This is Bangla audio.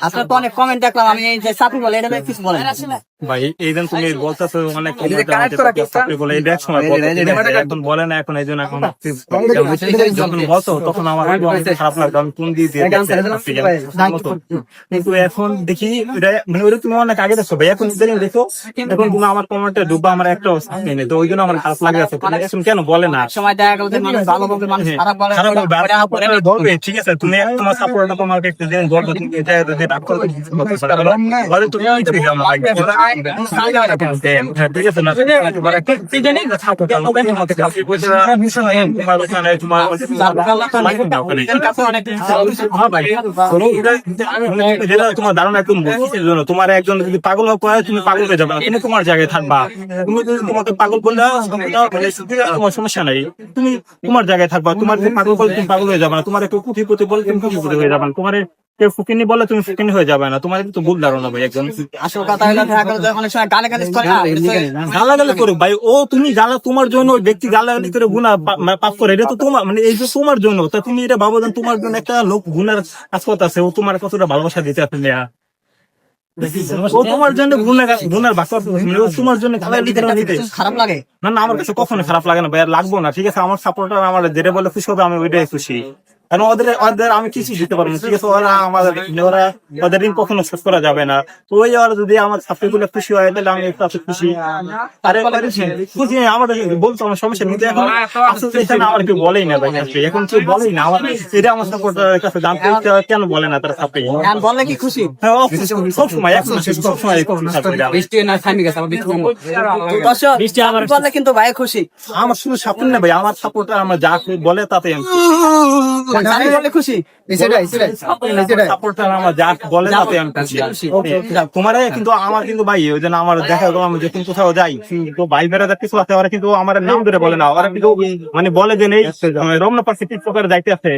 আপনার তো অনেক কমেন্ট দেখলাম, আমি এই যে সাপি বলে এটা কিছু বলেন। ভাই এই দিন তুমি বলতেছো অনেক বলে এটা এক সময় এখন বলে না, এখন এই জন্য এখন যখন বলতো তখন আমার একটু অনেক খারাপ লাগতো, আমি কোন দিয়ে কিন্তু এখন দেখি মানে ওটা তুমি অনেক আগে দেখছো ভাই, এখন ইদানিং দেখো এখন তুমি আমার কমেন্টে ডুবা আমার একটা অবস্থা নেই, তো ওই জন্য আমার খারাপ লাগে আছে। এখন কেন বলে না, সময় দেখা গেল যে মানুষ ভালো বলবে, মানুষ খারাপ বলে, বলবে ঠিক আছে, তুমি তোমার সাপোর্টটা তোমাকে একটা দিন বলবো, তুমি এটা ঠিক আছে না তোমার ধারণা একদম তোমার একজন যদি পাগল করে তুমি পাগল হয়ে যাবে, তুমি তোমার জায়গায় থাকবা। তুমি যদি তোমাকে পাগল করলে তোমার সমস্যা নাই, তুমি তোমার জায়গায় থাকবা। তোমার পাগল করলে তুমি পাগল হয়ে যাবে না, তোমার একটু কুঠিপতি বলে তুমি কুঠিপতি হয়ে যাবে না, তোমার কেউ ফুকিনি বলে তুমি ফুকিনি হয়ে যাবে না, তোমার কিন্তু ভুল ধারণা ভাই একদম। আসল কথা হলো দেখা গেল যে অনেক সময় গালাগালি করে না, গালাগালি করে ভাই, ও তুমি গালা তোমার জন্য ওই ব্যক্তি গালাগালি করে গুনাহ পাপ করে, এটা তো তোমার মানে এই যে তোমার জন্য, তা তুমি এটা ভাবো যে তোমার জন্য একটা লোক গুনার কাজ করতেছে, ও তোমার কতটা ভালোবাসা দিতে আছে না, ও তোমার জন্য গুনার বাক্য তোমার জন্য খারাপ লাগে না। না আমার কাছে কখনো খারাপ লাগে না ভাই, আর লাগবো না। ঠিক আছে, আমার সাপোর্টার আমার যেটা বলে খুশি হবে আমি ওইটাই খুশি, কারণ ওদের আমি কিছু দিতে পারবো না। ঠিক আছে, ওরা আমাদের ওদের ঋণ কখনো শোধ করা যাবে না, তো ওই ওরা যদি আমার সাপোর্ট গুলো খুশি হয় তাহলে আমি একটু খুশি। আরে খুশি আমার বলতো আমার সমস্যা, কিন্তু এখন আসলে এখানে আমার কেউ বলেই না ভাই, এখন কেউ বলেই না আমার এটা আমার সাপোর্টারের কাছে জানতে কেন বলে না তারা সাপোর্ট বললে কি খুশি সবসময় সবসময় বৃষ্টি না থামি গেছে বললে কিন্তু ভাই খুশি। আমার শুধু সাপোর্ট না ভাই, আমার সাপোর্টার আমার যা বলে তাতে বলে খুশি, সাপোর্টার আমার যা বলে তাতে আমি খুশি। তোমার কিন্তু আমার কিন্তু ভাই ওই জন্য আমার দেখা গেল আমি যখন কোথাও যাই তো ভাই বেড়াদার কিছু আছে, ওরা কিন্তু আমার নাম ধরে বলে না, ওরা কিন্তু মানে বলে যে নেই রমনা পাশে টিকটকার যাইতে আছে,